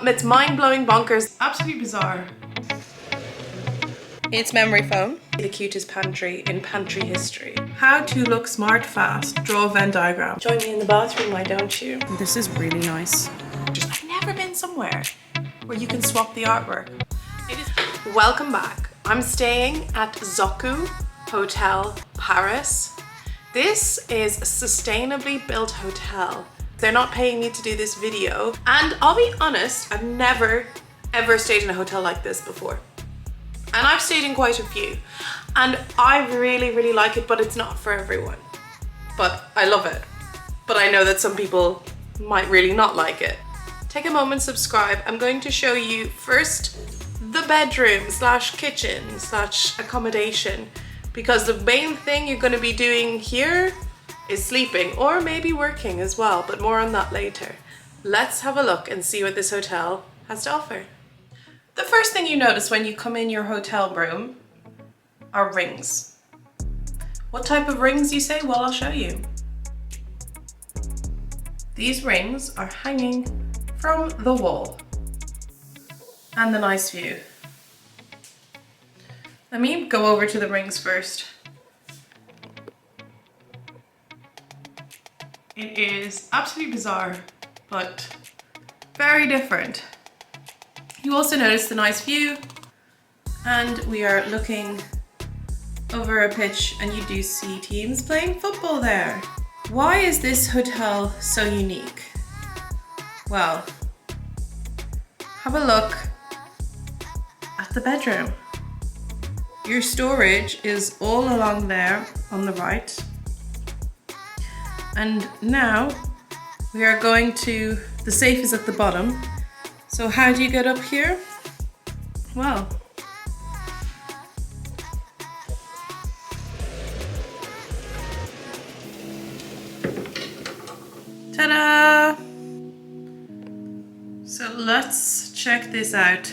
It's mind-blowing bonkers. Absolutely bizarre. It's memory foam. The cutest pantry in pantry history. How to look smart fast. Draw a Venn diagram. Join me in the bathroom, why don't you? This is really nice. I've never been somewhere where you can swap the artwork. Welcome back. I'm staying at Zoku Hotel Paris. This is a sustainably built hotel. They're not paying me to do this video. And I'll be honest, I've never ever stayed in a hotel like this before. And I've stayed in quite a few. And I really like it, but it's not for everyone. But I love it. But I know that some people might really not like it. Take a moment, subscribe. I'm going to show you first the bedroom / kitchen / accommodation, because the main thing you're going to be doing here is sleeping, or maybe working as well, but more on that later. Let's have a look and see what this hotel has to offer. The first thing you notice when you come in your hotel room are rings. What type of rings, you say? Well, I'll show you. These rings are hanging from the wall. And the nice view. Let me go over to the rings first. It is absolutely bizarre, but very different. You also notice the nice view, and we are looking over a pitch, and you do see teams playing football there. Why is this hotel so unique? Well, have a look at the bedroom. Your storage is all along there on the right. And now we are going to, the safe is at the bottom. So how do you get up here? Well, ta-da! So let's check this out.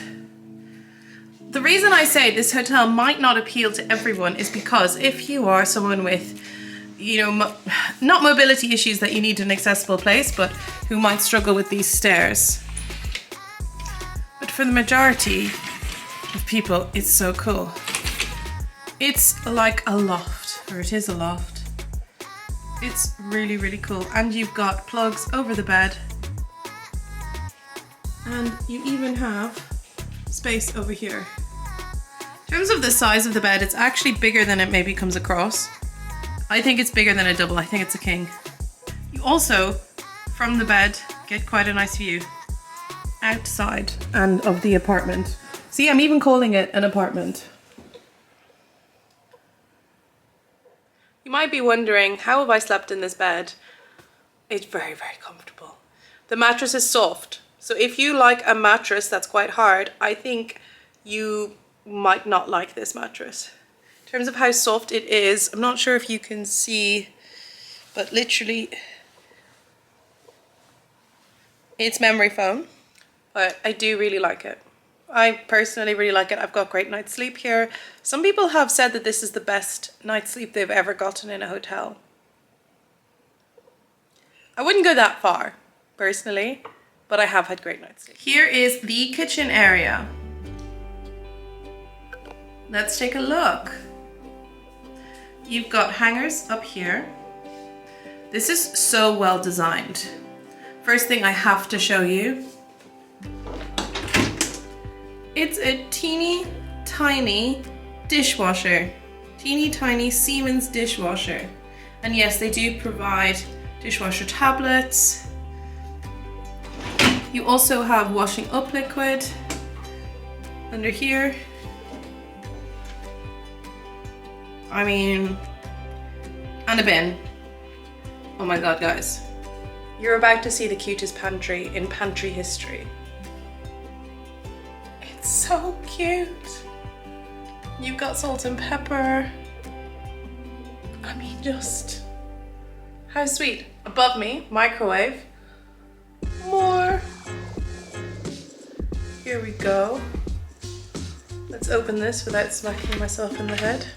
The reason I say this hotel might not appeal to everyone is because if you are someone with, you know, not mobility issues that you need an accessible place, but who might struggle with these stairs. But for the majority of people, it's so cool. It's like a loft, or it is a loft. It's really cool. And you've got plugs over the bed. And you even have space over here. In terms of the size of the bed, it's actually bigger than it maybe comes across. I think it's bigger than a double. I think it's a king. You also, from the bed, get quite a nice view outside and of the apartment. See, I'm even calling it an apartment. You might be wondering, how have I slept in this bed? It's very comfortable. The mattress is soft. So if you like a mattress that's quite hard, I think you might not like this mattress. In terms of how soft it is, I'm not sure if you can see, but literally it's memory foam, but I do really like it. I personally really like it. I've got great night's sleep here. Some people have said that this is the best night's sleep they've ever gotten in a hotel. I wouldn't go that far, personally, but I have had great night's sleep. Here is the kitchen area. Let's take a look. You've got hangers up here. This is so well designed. First thing I have to show you. It's a teeny tiny dishwasher. Teeny tiny Siemens dishwasher. And yes, they do provide dishwasher tablets. You also have washing up liquid under here. I mean, and a bin. Oh my god, guys. You're about to see the cutest pantry in pantry history. It's so cute. You've got salt and pepper. I mean, just how sweet. Above me, microwave. More. Here we go. Let's open this without smacking myself in the head.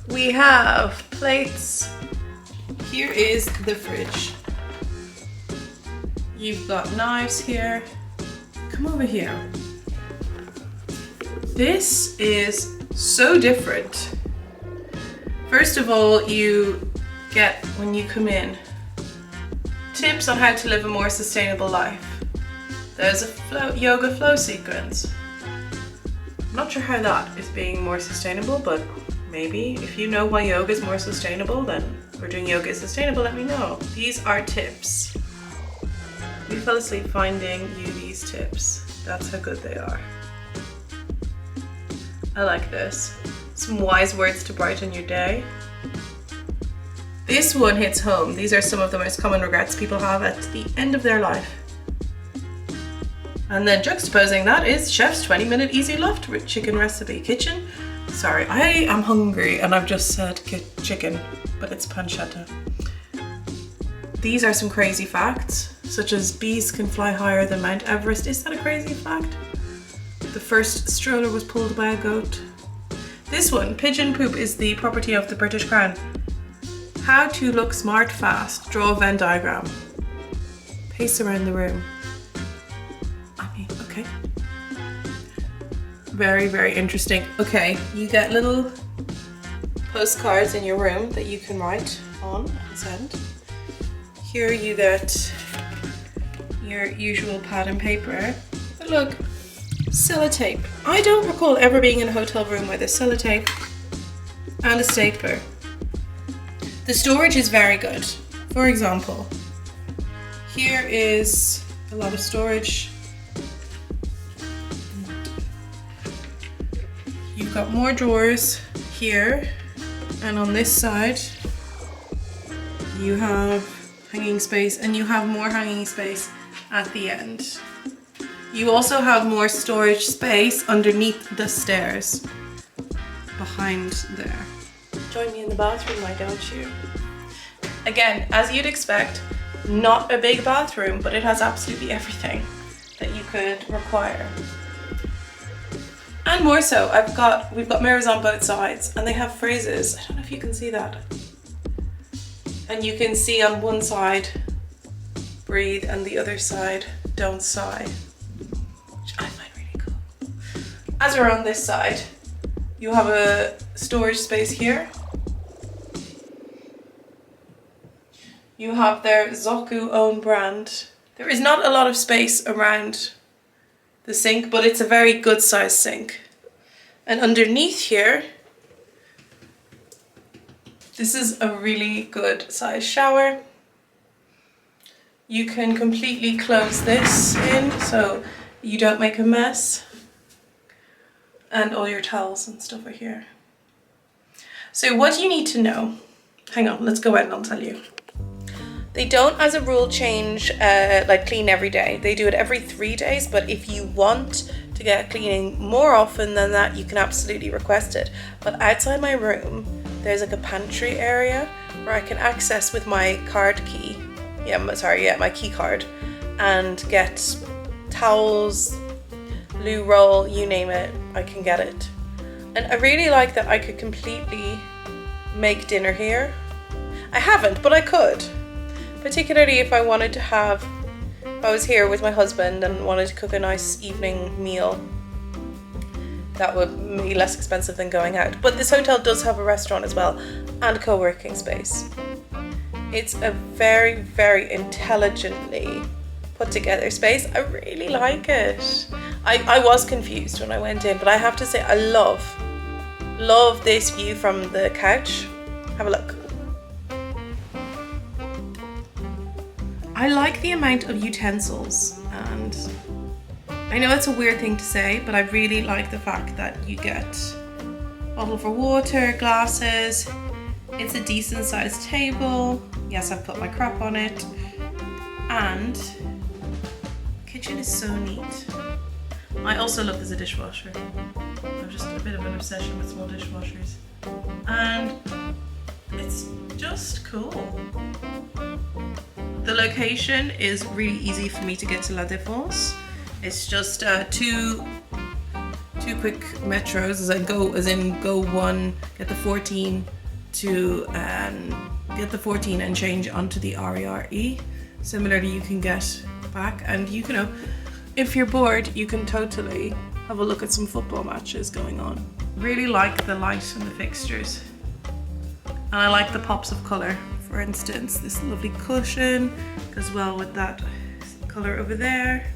We have plates. Here is the fridge. You've got knives here, come over here. This is so different. First of all, you get, when you come in, tips on how to live a more sustainable life. There's a yoga flow sequence. I'm not sure how that is being more sustainable, but maybe if you know why yoga is more sustainable, then we're doing yoga is sustainable, let me know. These are tips. We fell asleep finding you these tips. That's how good they are. I like this. Some wise words to brighten your day. This one hits home. These are some of the most common regrets people have at the end of their life. And then juxtaposing that is Chef's 20-minute easy loft chicken recipe kitchen. Sorry, I am hungry and I've just said chicken, but it's pancetta. These are some crazy facts, such as bees can fly higher than Mount Everest. Is that a crazy fact? The first stroller was pulled by a goat. This one, pigeon poop is the property of the British Crown. How to look smart fast. Draw a Venn diagram. Pace around the room. I mean, okay. Very, very interesting. Okay, you get little postcards in your room that you can write on and send. Here you get your usual pad and paper. But look, sellotape. I don't recall ever being in a hotel room where there's sellotape and a stapler. The storage is very good. For example, here is a lot of storage. You've got more drawers here, and on this side you have hanging space, and you have more hanging space at the end. You also have more storage space underneath the stairs behind there. Join me in the bathroom, why don't you? Again, as you'd expect, not a big bathroom, but it has absolutely everything that you could require. And more so, we've got mirrors on both sides, and they have phrases. I don't know if you can see that. And you can see on one side, breathe, and the other side, don't sigh. Which I find really cool. As we're on this side, you have a storage space here. You have their Zoku own brand. There is not a lot of space around the sink, but it's a very good sized sink. And underneath here, this is a really good sized shower. You can completely close this in so you don't make a mess. And all your towels and stuff are here. So what you need to know, hang on, let's go out and I'll tell you. They don't, as a rule, change, clean every day. They do it every 3 days, but if you want to get cleaning more often than that, you can absolutely request it. But outside my room, there's like a pantry area where I can access with my card key. My key card, and get towels, loo roll, you name it, I can get it. And I really like that I could completely make dinner here. I haven't, but I could. Particularly if I wanted to have, if I was here with my husband and wanted to cook a nice evening meal, that would be less expensive than going out. But this hotel does have a restaurant as well, and co-working space. It's a very, very intelligently put together space. I really like it. I was confused when I went in, but I have to say I love this view from the couch. Have a look. I like the amount of utensils, and I know it's a weird thing to say, but I really like the fact that you get a bottle for water, glasses. It's a decent sized table. Yes, I've put my crap on it. And the kitchen is so neat. I also love there's a dishwasher. I'm just a bit of an obsession with small dishwashers. And it's just cool. The location is really easy for me to get to La Défense. It's just two quick metros, go one, get the 14 to get the 14 and change onto the RERE. Similarly, you can get back, and if you're bored, you can totally have a look at some football matches going on. Really like the light and the fixtures. And I like the pops of color. For instance, this lovely cushion goes well with that color over there.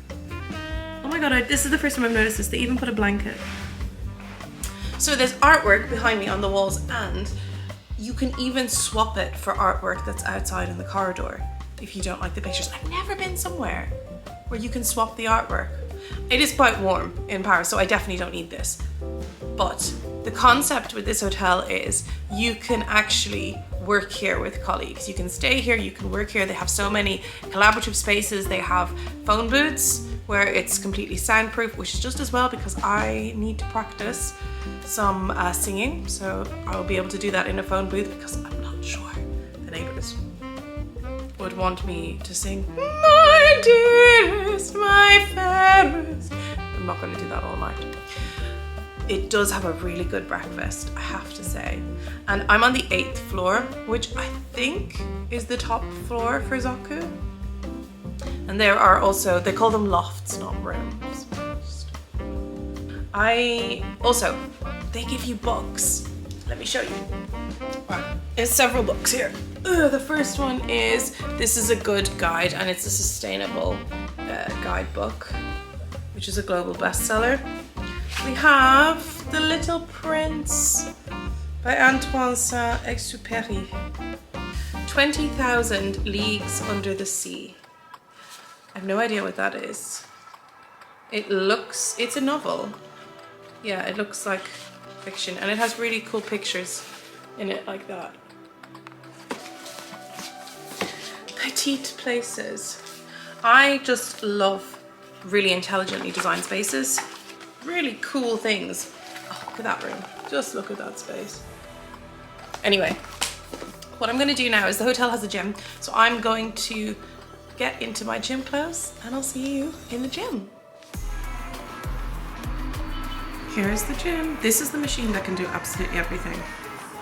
Oh my god, this is the first time I've noticed this. They even put a blanket. So there's artwork behind me on the walls, and you can even swap it for artwork that's outside in the corridor if you don't like the pictures. I've never been somewhere where you can swap the artwork. It is quite warm in Paris, so I definitely don't need this. But the concept with this hotel is you can actually work here with colleagues. You can stay here, you can work here. They have so many collaborative spaces. They have phone booths where it's completely soundproof, which is just as well because I need to practice some singing. So I'll be able to do that in a phone booth because I'm not sure the neighbors would want me to sing my dearest, my fairest. I'm not going to do that all night. It does have a really good breakfast, I have to say. And I'm on the 8th floor, which I think is the top floor for Zoku. And there are also, they call them lofts, not rooms. They give you books. Let me show you. There's several books here. The first one is, this is a good guide, and it's a sustainable guidebook, which is a global bestseller. We have The Little Prince by Antoine Saint-Exupéry. 20,000 Leagues Under the Sea. I have no idea what that is. It's a novel. Yeah, it looks like fiction, and it has really cool pictures in it like that. Petite Places. I just love really intelligently designed spaces. Really cool things. Oh, look at that room. Just look at that space. Anyway, what I'm going to do now is the hotel has a gym, so I'm going to get into my gym clothes and I'll see you in the gym. Here's the gym. This is the machine that can do absolutely everything.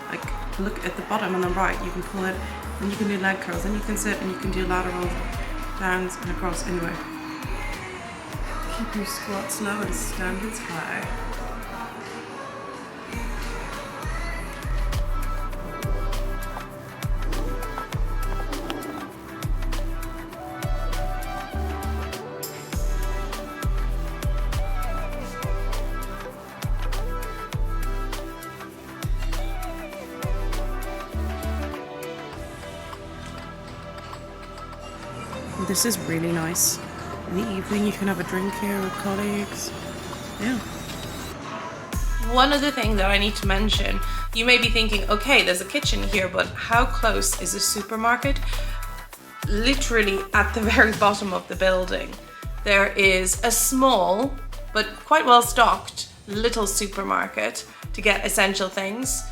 Like, look at the bottom on the right, you can pull it and you can do leg curls, and you can sit and you can do lateral downs and across. Anyway, keep your squats low and standards high. This is really nice. In the evening you can have a drink here with colleagues. Yeah. One other thing that I need to mention, you may be thinking, okay, there's a kitchen here, but how close is a supermarket? Literally at the very bottom of the building, there is a small, but quite well stocked, little supermarket to get essential things.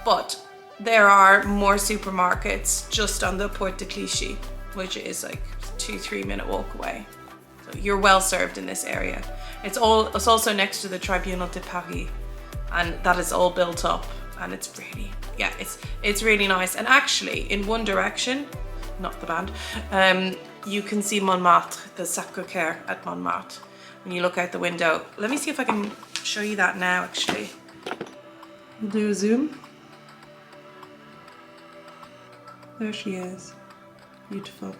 But there are more supermarkets just on the Porte de Clichy, which is like 2-3 minute walk away. So you're well served in this area. It's also next to the Tribunal de Paris, and that is all built up, and it's really, yeah, it's really nice. And actually in one direction, not the band, you can see Monmartre, the Sacré-Cœur at Monmartre when you look out the window. Let me see if I can show you that now actually. We'll do a zoom. There she is. Beautiful.